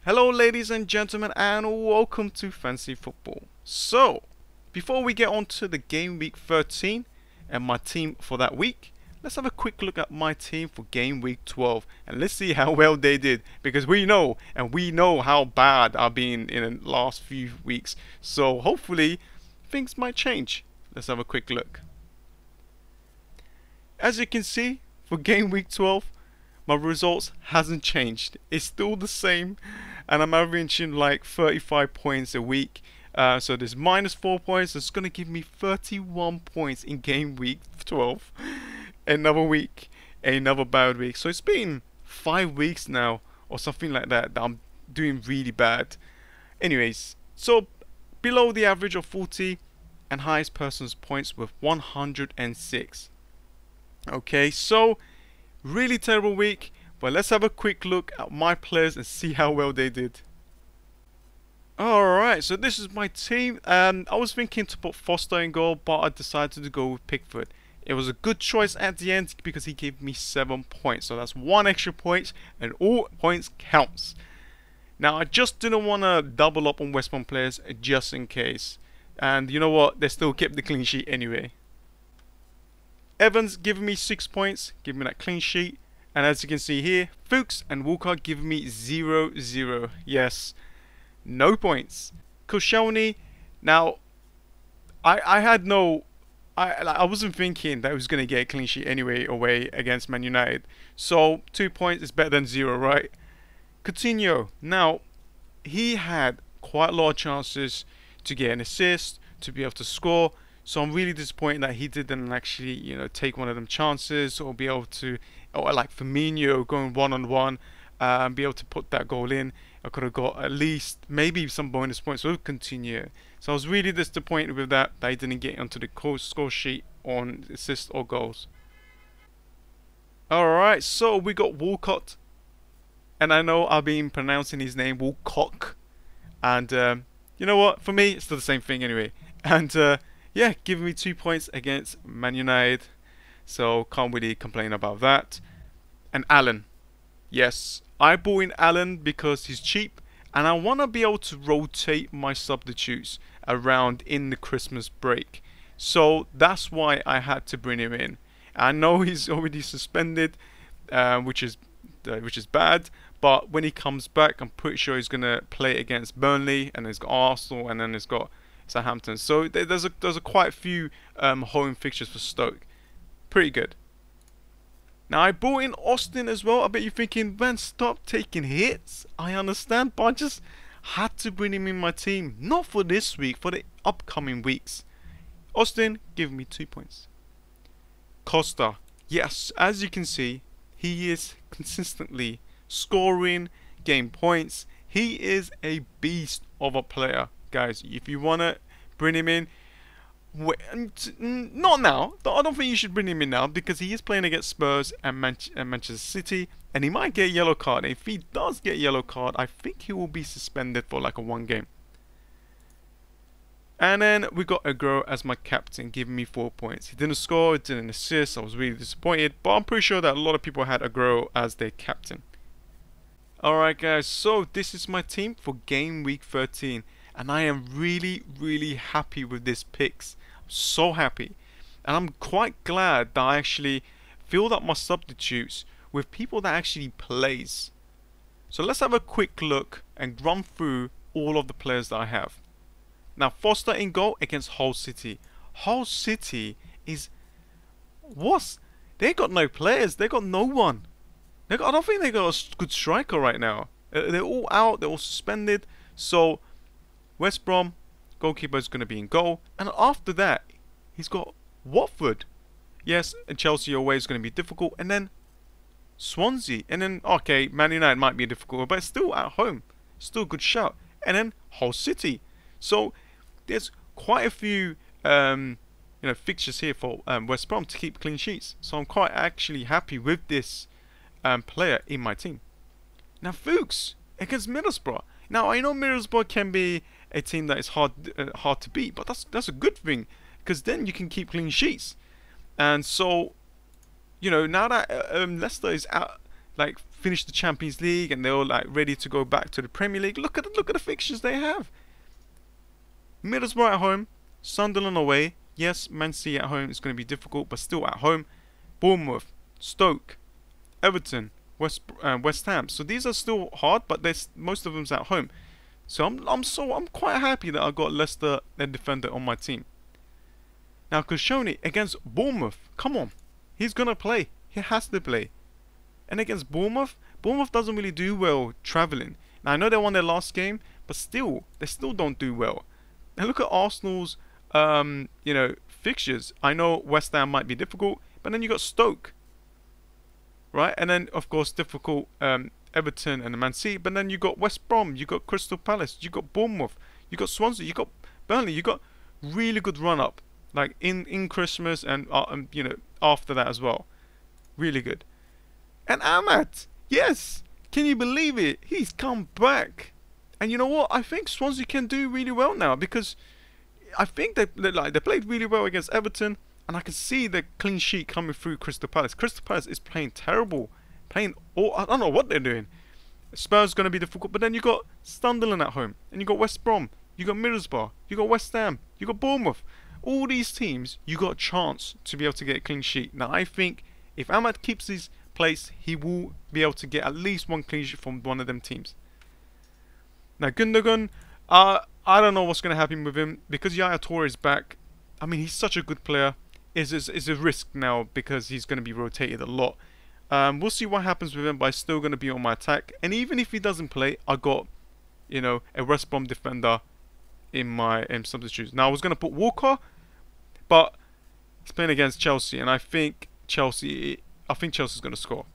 Hello ladies and gentlemen, and welcome to Fantasy Football. So, before we get on to the game week 13 and my team for that week, let's have a quick look at my team for game week 12 and let's see how well they did, because we know how bad I've been in the last few weeks. So hopefully things might change. Let's have a quick look. As you can see, for game week 12, my results hasn't changed. It's still the same, and I'm averaging like 35 points a week. So there's minus 4 points. It's going to give me 31 points in game week 12. Another week, another bad week. So it's been 5 weeks now or something like that I'm doing really bad. Anyways, so below the average of 40 and highest person's points with 106. Okay, so really terrible week, but let's have a quick look at my players and see how well they did. Alright, so this is my team. I was thinking to put Foster in goal, but I decided to go with Pickford. It was a good choice at the end because he gave me 7 points. So that's 1 extra point, and all points counts. Now, I just didn't want to double up on West Brom players just in case. And you know what? They still kept the clean sheet anyway. Evans giving me 6 points, giving me that clean sheet. And as you can see here, Fuchs and Walker giving me 0-0. Yes, no points. Koscielny, now, I wasn't thinking that he was going to get a clean sheet anyway away against Man United. So 2 points is better than 0, right? Coutinho, now, he had quite a lot of chances to get an assist, to be able to score. So I'm really disappointed that he didn't actually, take one of them chances or be able to, or like Firmino going one-on-one, be able to put that goal in. I could have got at least maybe some bonus points with Coutinho. So I was really disappointed with that he didn't get onto the score sheet on assists or goals. Alright, so we got Walcott. And I know I've been pronouncing his name Walcock. And you know what? For me, it's still the same thing anyway. And yeah, giving me 2 points against Man United. So can't really complain about that. And Allen. Yes, I bought in Allen because he's cheap. And I want to be able to rotate my substitutes around in the Christmas break. So that's why I had to bring him in. I know he's already suspended, which is bad. But when he comes back, I'm pretty sure he's going to play against Burnley. And he's got Arsenal, and then he's got Southampton. So there's a quite a few home fixtures for Stoke. Pretty good. Now I brought in Austin as well. I bet you're thinking, man, stop taking hits. I understand, but I just had to bring him in my team. Not for this week, for the upcoming weeks. Austin, give me 2 points. Costa, yes, as you can see, he is consistently scoring, getting points. He is a beast of a player. Guys, if you want to bring him in, not now. I don't think you should bring him in now because he is playing against Spurs and Manchester City, and he might get a yellow card. If he does get a yellow card, I think he will be suspended for like a 1 game. And then we got Aguero as my captain, giving me 4 points. He didn't score, didn't assist. I was really disappointed, but I'm pretty sure that a lot of people had Aguero as their captain. Alright guys, so this is my team for game week 13. And I am really, really happy with this picks. I'm so happy. And I'm quite glad that I actually filled up my substitutes with people that actually plays. So let's have a quick look and run through all of the players that I have. Now, Foster in goal against Hull City. Hull City is... They got no players. They got no one. I don't think they got a good striker right now. They're all out. They're all suspended. So... West Brom, goalkeeper is going to be in goal. And after that, he's got Watford. Yes, and Chelsea away is going to be difficult. And then Swansea. And then, okay, Man United might be difficult, but it's still at home. Still a good shout. And then Hull City. So, there's quite a few fixtures here for West Brom to keep clean sheets. So, I'm quite actually happy with this player in my team. Now, Fuchs against Middlesbrough. Now, I know Middlesbrough can be a team that is hard to beat, but that's a good thing because then you can keep clean sheets. And so, now that Leicester is out, like finished the Champions League and they're all like ready to go back to the Premier League. Look at the fixtures they have. Middlesbrough at home, Sunderland away. Yes, Man City at home is going to be difficult, but still at home. Bournemouth, Stoke, Everton, West Ham. So these are still hard, but most of them's at home. So I'm quite happy that I got Leicester and defender on my team. Now Koscielny against Bournemouth. Come on, he's gonna play. He has to play. And against Bournemouth doesn't really do well travelling. Now I know they won their last game, but still, they still don't do well. And look at Arsenal's, fixtures. I know West Ham might be difficult, but then you got Stoke, right? And then of course difficult Everton and Man City. But then you got West Brom, you got Crystal Palace, you got Bournemouth, you got Swansea, you got Burnley. You got really good run up, like in Christmas and after that as well. Really good. And Amat, yes, can you believe it? He's come back. And you know what? I think Swansea can do really well now, because I think they played really well against Everton, and I can see the clean sheet coming through Crystal Palace. Crystal Palace is playing terrible, I don't know what they're doing. Spurs going to be difficult, but then you got Sunderland at home, and you got West Brom, you got Middlesbrough, you got West Ham, you got Bournemouth. All these teams, you got a chance to be able to get a clean sheet. Now I think if Amat keeps his place, he will be able to get at least one clean sheet from one of them teams. Now Gundogan, I don't know what's going to happen with him, because Yaya Toure is back. I mean, he's such a good player. Is a risk now, because he's going to be rotated a lot. We'll see what happens with him, but he's still going to be on my attack. And even if he doesn't play, I got, a West Brom defender in my substitutes. Now I was going to put Walker, but he's playing against Chelsea, and I think Chelsea's going to score.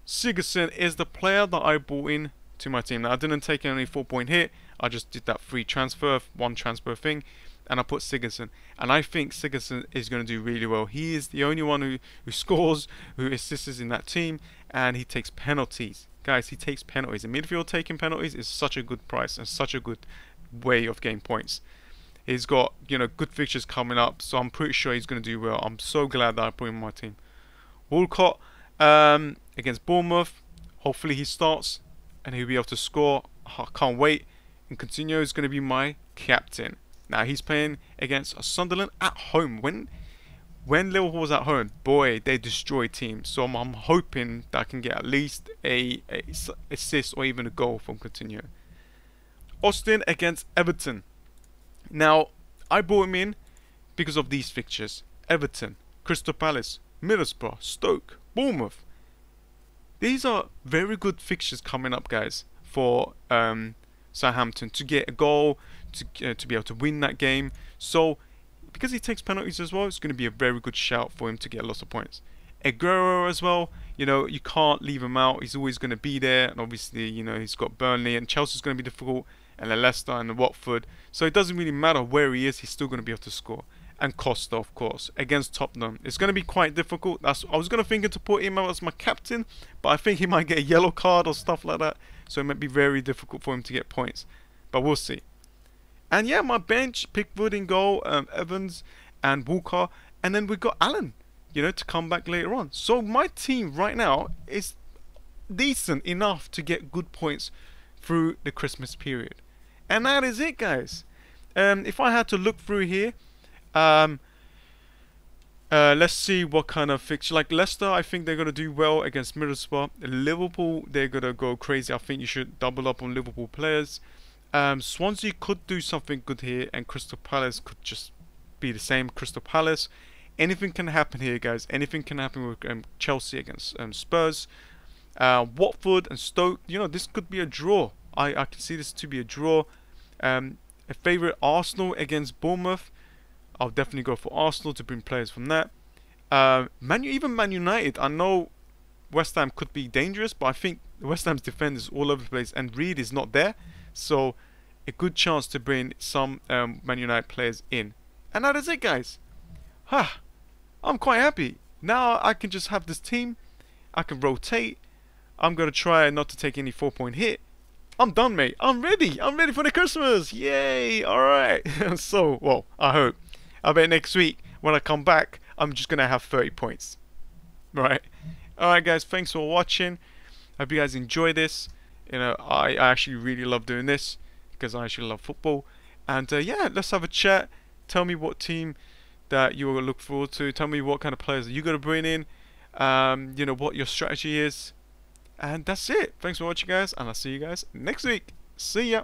Sigurdsson is the player that I brought in to my team. Now I didn't take any 4-point hit. I just did that free transfer, one transfer thing, and I put Sigurdsson. And I think Sigurdsson is going to do really well. He is the only one who scores, who assists in that team, and he takes penalties. Guys, he takes penalties. A midfield taking penalties is such a good price and such a good way of getting points. He's got, good fixtures coming up, so I'm pretty sure he's going to do well. I'm so glad that I put him on my team. Walcott against Bournemouth. Hopefully he starts and he'll be able to score. I can't wait. And Coutinho is going to be my captain. Now he's playing against Sunderland at home. When Liverpool was at home, boy, they destroy teams. So I'm hoping that I can get at least a assist or even a goal from Coutinho. Austin against Everton. Now I brought him in because of these fixtures: Everton, Crystal Palace, Middlesbrough, Stoke, Bournemouth. These are very good fixtures coming up, guys, for Southampton to get a goal, to be able to win that game. So because he takes penalties as well, it's going to be a very good shout for him to get lots of points. Aguero as well, you can't leave him out. He's always going to be there, and obviously, he's got Burnley, and Chelsea's going to be difficult, and Leicester and Watford. So it doesn't really matter where he is, he's still going to be able to score. And Costa, of course, against Tottenham. It's going to be quite difficult. I was going to think to put him out as my captain, but I think he might get a yellow card or stuff like that. So it might be very difficult for him to get points. But we'll see. And yeah, my bench: Pickford in goal, Evans and Walker. And then we've got Allen, to come back later on. So my team right now is decent enough to get good points through the Christmas period. And that is it, guys. If I had to look through here, let's see what kind of fixture. Like Leicester, I think they're going to do well against Middlesbrough. Liverpool, they're going to go crazy. I think you should double up on Liverpool players. Swansea could do something good here, and Crystal Palace could just be the same. Crystal Palace, anything can happen here, guys. Anything can happen with Chelsea against Spurs. Watford and Stoke, this could be a draw. I can see this to be a draw. A favourite: Arsenal against Bournemouth. I'll definitely go for Arsenal to bring players from that. Even Man United. I know West Ham could be dangerous, but I think West Ham's defense is all over the place, and Reed is not there. So a good chance to bring some Man United players in. And that is it, guys. I'm quite happy. Now I can just have this team. I can rotate. I'm going to try not to take any 4-point hit. I'm done, mate. I'm ready. I'm ready for the Christmas. Yay. Alright. So, well, I hope. I bet next week when I come back, I'm just going to have 30 points. Right? Alright guys, thanks for watching. Hope you guys enjoy this. You know, I actually really love doing this because I actually love football. And yeah, let's have a chat. Tell me what team that you will look forward to. Tell me what kind of players you got to bring in. You know, what your strategy is. And that's it. Thanks for watching guys, and I'll see you guys next week. See ya.